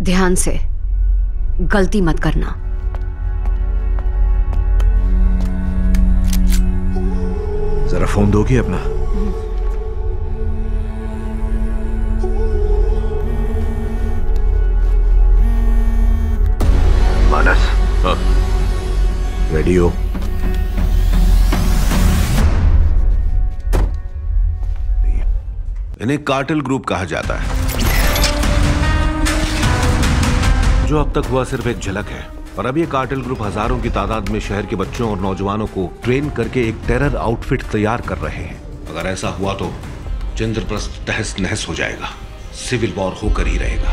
ध्यान से, गलती मत करना। जरा फोन दोगी अपना? मानस। हाँ। रेडी हो? इन्हें कार्टेल ग्रुप कहा जाता है। जो अब तक हुआ सिर्फ एक झलक है, और अब ये कार्टेल ग्रुप हजारों की तादाद में शहर के बच्चों और नौजवानों को ट्रेन करके एक टेरर आउटफिट तैयार कर रहे हैं। अगर ऐसा हुआ तो चंद्रप्रस्थ तहस नहस हो जाएगा, सिविल वॉर होकर ही रहेगा।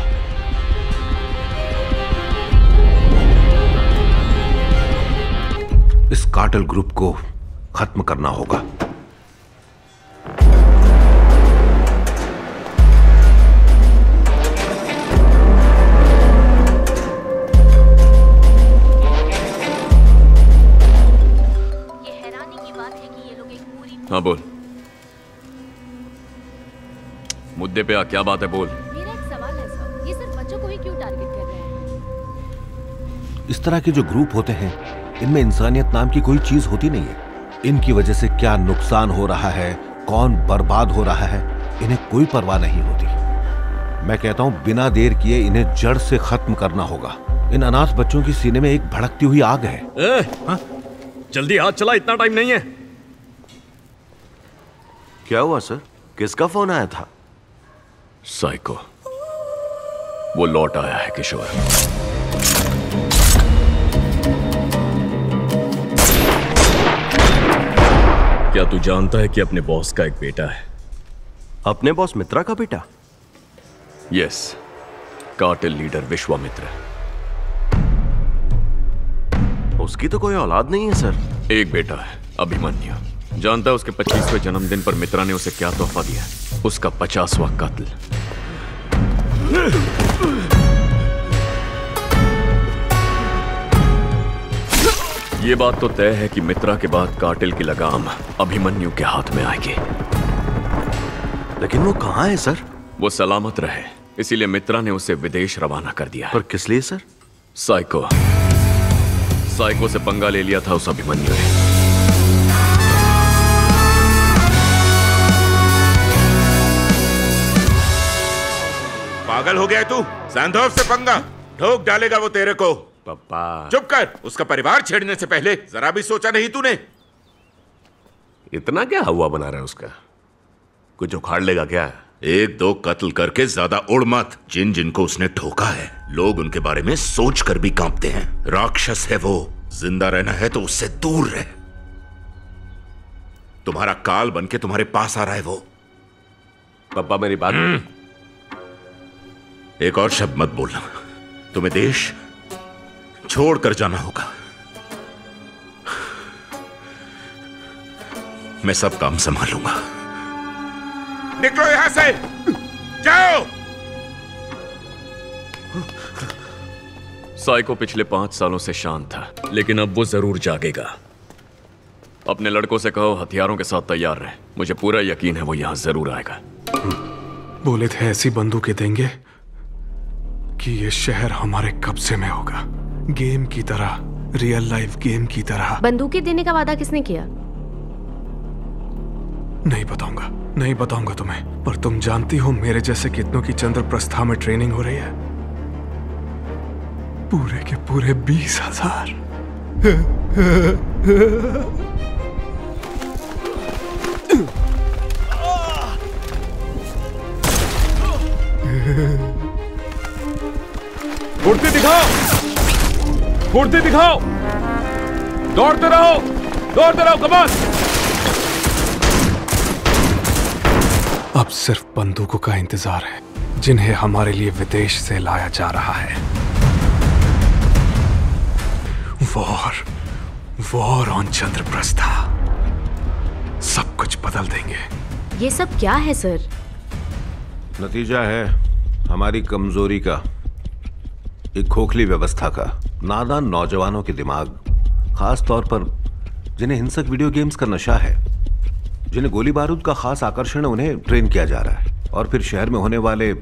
इस कार्टेल ग्रुप को खत्म करना होगा। हाँ बोल, मुद्दे पे आ, क्या बात है बोल। मेरा एक सवाल है सर, ये सिर्फ बच्चों को ही क्यों टारगेट कर रहे हैं? इस तरह के जो ग्रुप होते हैं, इनमें इंसानियत नाम की कोई चीज होती नहीं है। इनकी वजह से क्या नुकसान हो रहा है, कौन बर्बाद हो रहा है, इन्हें कोई परवाह नहीं होती। मैं कहता हूं बिना देर किए इन्हें जड़ से खत्म करना होगा। इन अनाथ बच्चों की सीने में एक भड़कती हुई आग है। जल्दी हाथ चला, इतना टाइम नहीं है। क्या हुआ सर? किसका फोन आया था? साइको, वो लौट आया है किशोर। क्या तू जानता है कि अपने बॉस का एक बेटा है? अपने बॉस मित्रा का बेटा? Yes, cartel leader Vishwamitra. उसकी तो कोई औलाद नहीं है सर। एक बेटा है, अभिमन्यु। जानता है उसके 25वें जन्मदिन पर मित्रा ने उसे क्या तोहफा दिया? उसका 50वां कत्ल। ये बात तो तय है कि मित्रा के बाद कार्टेल की लगाम अभिमन्यु के हाथ में आएगी। लेकिन वो कहाँ है सर? वो सलामत रहे, इसीलिए मित्रा ने उसे विदेश रवाना कर दिया। पर किस लिए सर? साइको से पंगा ले लिया था उस अभिमन्यु ने। पागल हो गया तू? सैंधव से पंगा? ठोक डालेगा वो तेरे को। पापा चुप कर। उसका परिवार छेड़ने से पहले जरा भी सोचा नहीं तूने? इतना क्या हवा बना रहा है उसका? कुछ उखाड़ लेगा क्या? एक दो कत्ल करके ज्यादा उड़ मत। जिन जिनको उसने ठोका है, लोग उनके बारे में सोच कर भी कांपते हैं। राक्षस है वो। जिंदा रहना है तो उससे दूर रहे। तुम्हारा काल बनके तुम्हारे पास आ रहा है वो। पापा मेरी बात। एक और शब्द मत बोलना। तुम्हें देश छोड़कर जाना होगा। मैं सब काम संभालूंगा। निकलो यहां से, जाओ। साइको पिछले 5 सालों से शांत था, लेकिन अब वो जरूर जागेगा। अपने लड़कों से कहो हथियारों के साथ तैयार रहे। मुझे पूरा यकीन है वो यहां जरूर आएगा। बोले थे ऐसी बंदूकें देंगे कि ये शहर हमारे कब्जे में होगा। गेम की तरह, रियल लाइफ गेम की तरह। बंदूकें देने का वादा किसने किया? नहीं बताऊंगा तुम्हें। पर तुम जानती हो मेरे जैसे कितनों की चंद्रप्रस्था में ट्रेनिंग हो रही है? पूरे के पूरे 20,000। फुर्ती दिखाओ, फुर्ती दिखाओ। दौड़ते रहो कमान। अब सिर्फ बंदूकों का इंतजार है, जिन्हें हमारे लिए विदेश से लाया जा रहा है। War on Chandraprastha. सब कुछ बदल देंगे। ये सब क्या है सर? नतीजा है हमारी कमजोरी का, एक खोखली व्यवस्था का। नादान नौजवानों के दिमाग, खास तौर पर जिन्हें हिंसक वीडियो गेम्स का नशा है, जिन्हें गोली बारूद का खास आकर्षण है, उन्हें ट्रेन किया जा रहा है। और फिर शहर में होने वाले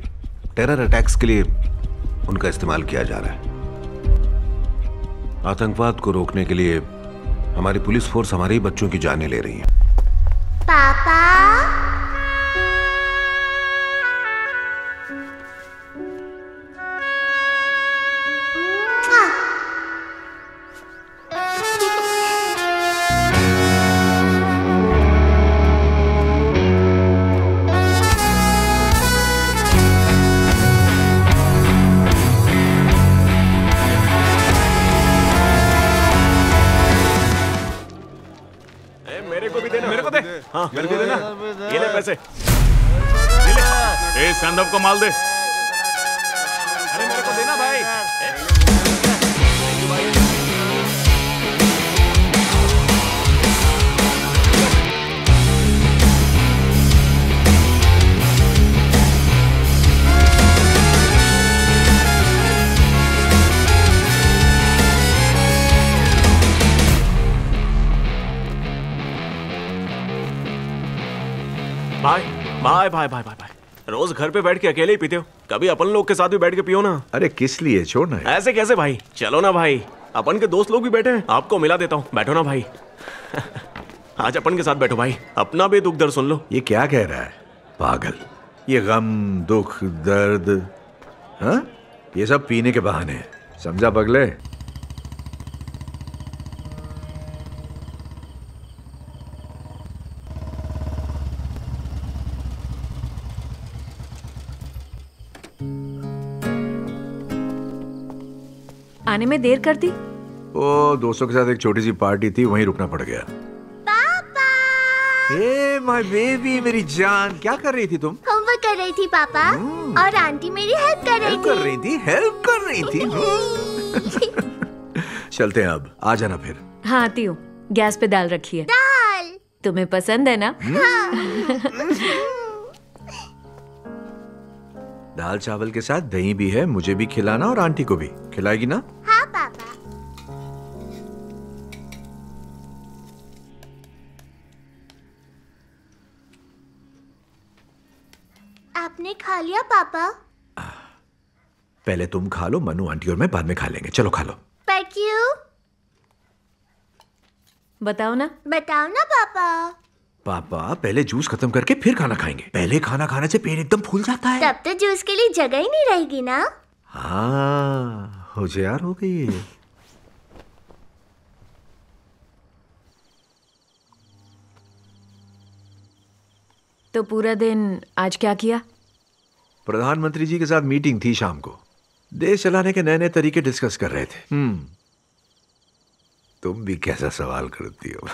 टेरर अटैक्स के लिए उनका इस्तेमाल किया जा रहा है। आतंकवाद को रोकने के लिए हमारी पुलिस फोर्स हमारे ही बच्चों की जानें ले रही है। पापा, हाँ, मेरे को देना। ये ले पैसे। ये ले। ए संदव को माल दे। अरे मेरे को देना भाई। भाई भाई भाई भाई भाई भाई, रोज घर पे बैठ के अकेले ही पीते हो, कभी अपन लोग के साथ भी बैठ के पियो ना। अरे किस लिए, छोड़ना है। ऐसे कैसे भाई, चलो ना भाई, अपन के दोस्त लोग भी बैठे हैं, आपको मिला देता हूँ, बैठो ना भाई। आज अपन के साथ बैठो भाई, अपना भी दुख दर्द सुन लो। ये क्या कह रहा है पागल, ये गम दुख दर्द, हाँ ये सब पीने के बहाने हैं, समझा पगले। आने में देर कर दी? ओ दोस्तों के साथ एक छोटी सी पार्टी थी, वहीं रुकना पड़ गया। पापा, ए माय बेबी, मेरी जान, क्या कर रही थी तुम? होमवर्क कर रही थी पापा, और आंटी मेरी हेल्प कर रही थी। हेल्प कर रही थी। चलते हैं अब, आ जाना फिर। हाँ आती हूँ, गैस पे दाल रखी है। दाल तुम्हें पसंद है ना? दाल चावल के साथ दही भी है, मुझे भी खिलाना और आंटी को भी खिलाएगी ना? हाँ पापा। आपने खा लिया पापा? पहले तुम खा लो, मनु आंटी और मैं बाद में खा लेंगे। चलो खा लो। पर क्यों? बताओ ना। बताओ ना पापा। पापा पहले जूस खत्म करके फिर खाना खाएंगे, पहले खाना खाने से पेट एकदम फूल जाता है। तब तो जूस के लिए जगह ही नहीं रहेगी ना। हाँ होशियार हो गई है। तो पूरा दिन आज क्या किया? प्रधानमंत्री जी के साथ मीटिंग थी शाम को, देश चलाने के नए नए तरीके डिस्कस कर रहे थे। तुम भी कैसा सवाल करती हो।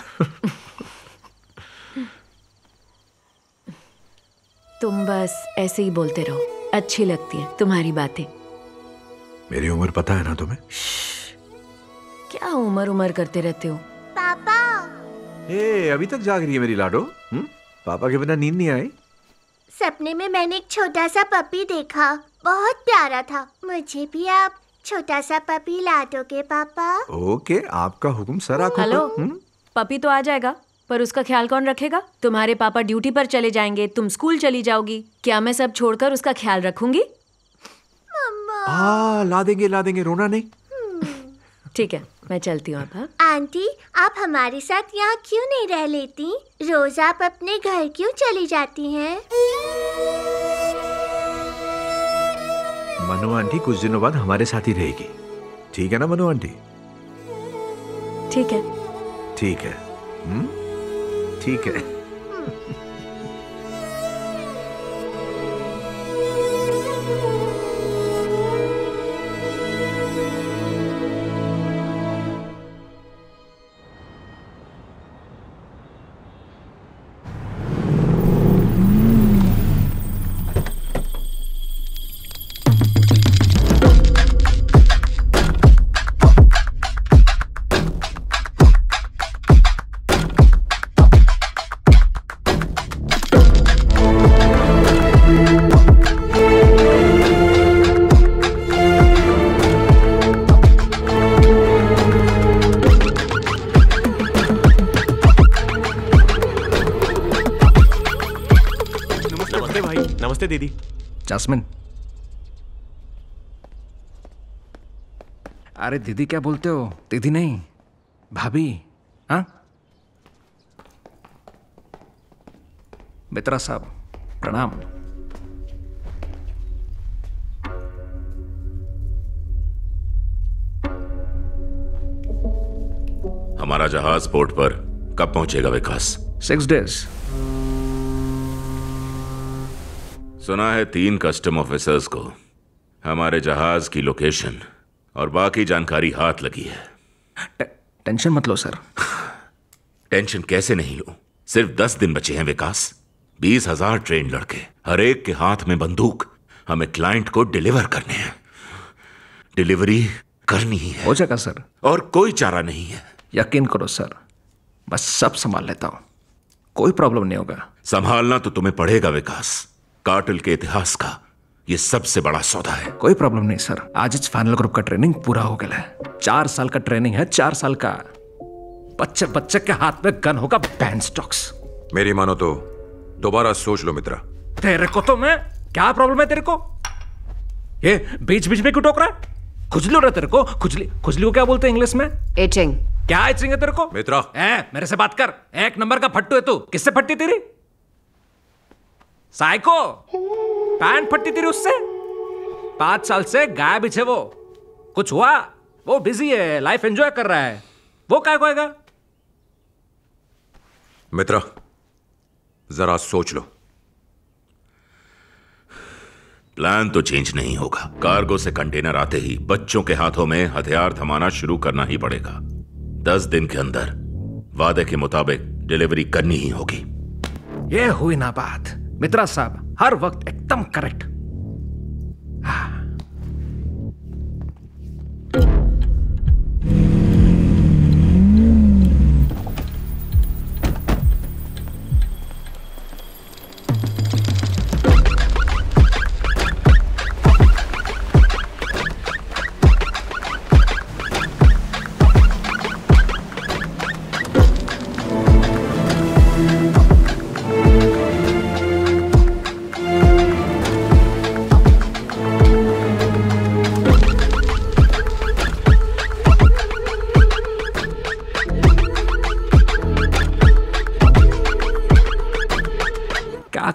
तुम बस ऐसे ही बोलते रहो, अच्छी लगती है तुम्हारी बातें। मेरी उम्र पता है ना तुम्हें? क्या उम्र करते रहते हो? पापा, अभी तक जाग रही है मेरी लाडो? पापा के बिना नींद नहीं आई? सपने में मैंने एक छोटा सा पपी देखा, बहुत प्यारा था। मुझे भी आप छोटा सा पपी ला दोगे पापा? ओके, आपका हुक्म सर। आंखों हेलो, पर। पपी तो आ जाएगा, पर उसका ख्याल कौन रखेगा? तुम्हारे पापा ड्यूटी पर चले जाएंगे, तुम स्कूल चली जाओगी, क्या मैं सब छोड़कर उसका ख्याल रखूंगी? ला देंगे, रोना नहीं। ठीक है, मैं चलती हूँ अब। आंटी, आप हमारे साथ यहाँ क्यों नहीं रह लेती? रोज आप अपने घर क्यों चली जाती हैं? मनु आंटी कुछ दिनों बाद हमारे साथ ही रहेगी, ठीक है ना मनु आंटी? ठीक है। ठीक है। ठीक है। नमस्ते दीदी। जैस्मिन, अरे दीदी क्या बोलते हो? दीदी नहीं, भाभी। हाँ मित्रा साहब प्रणाम। हमारा जहाज पोर्ट पर कब पहुंचेगा विकास? 6 days। सुना है 3 कस्टम ऑफिसर्स को हमारे जहाज की लोकेशन और बाकी जानकारी हाथ लगी है। टेंशन मत लो सर। टेंशन कैसे नहीं लूं? सिर्फ 10 दिन बचे हैं विकास। 20,000 ट्रेन लड़के, हर एक के हाथ में बंदूक। हमें क्लाइंट को डिलीवर करने हैं। डिलीवरी करनी ही है। हो जाएगा सर। और कोई चारा नहीं है। यकीन करो सर, मैं सब संभाल लेता हूं, कोई प्रॉब्लम नहीं होगा। संभालना तो तुम्हें पड़ेगा विकास। कार्टेल के इतिहास का ये सबसे बड़ा सौदा है। कोई प्रॉब्लम नहीं सर। आज इस फाइनल ग्रुप का ट्रेनिंग पूरा हो गया है। 4 साल का ट्रेनिंग है, 4 साल का। बच्चे बच्चे के हाथ में गन होगा, बैंड स्टॉक्स। मेरी मानो तो दोबारा सोच लो मित्रा। तेरे को तो मैं क्या प्रॉब्लम है तेरे को? ये बीच बीच में क्यों टोक रहा है? खुजली हो रहा है तेरे को? खुजली को क्या बोलते हैं इंग्लिश में? एचिंग। क्या एचिंग है तेरे को? मित्रा मेरे से बात कर। 1 नंबर का फट्टू है तू। किससे फट्टी तेरी? साइको। पैंट फट्टी तेरी उससे। 5 साल से गायब पीछे वो। कुछ हुआ? वो बिजी है, लाइफ एंजॉय कर रहा है। वो क्या कहेगा? मित्रा जरा सोच लो। प्लान तो चेंज नहीं होगा। कार्गो से कंटेनर आते ही बच्चों के हाथों में हथियार थमाना शुरू करना ही पड़ेगा। 10 दिन के अंदर वादे के मुताबिक डिलीवरी करनी ही होगी। ये हुई ना बात। मित्रा साहब हर वक्त एकदम करेक्ट।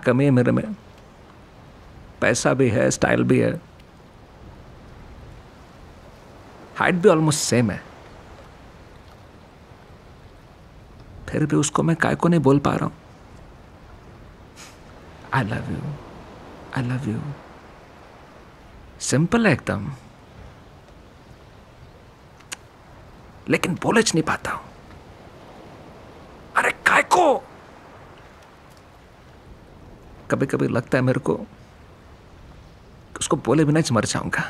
कमी है मेरे में? पैसा भी है, स्टाइल भी है, हाइट भी ऑलमोस्ट सेम है। फिर भी उसको मैं काय को नहीं बोल पा रहा हूं I love you, I love you. Simple है एकदम, लेकिन बोलच नहीं पाता हूं। अरे काय को? कभी कभी लगता है मेरे को कि उसको बोले बिना ही मर जाऊंगा।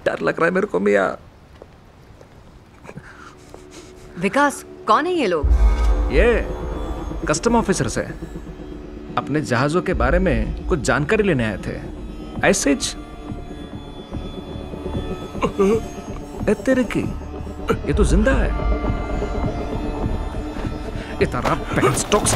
डर लग रहा है मेरे को मिया। विकास, कौन है ये लोग? ये कस्टम ऑफिसर्स है। अपने जहाजों के बारे में कुछ जानकारी लेने आए थे। ऐसे तेरे की ये तो जिंदा है। इतना पैंट स्टॉक्स।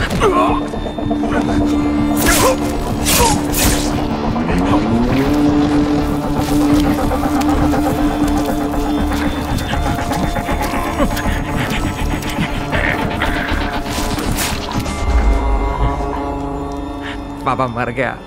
बाबा मर गया।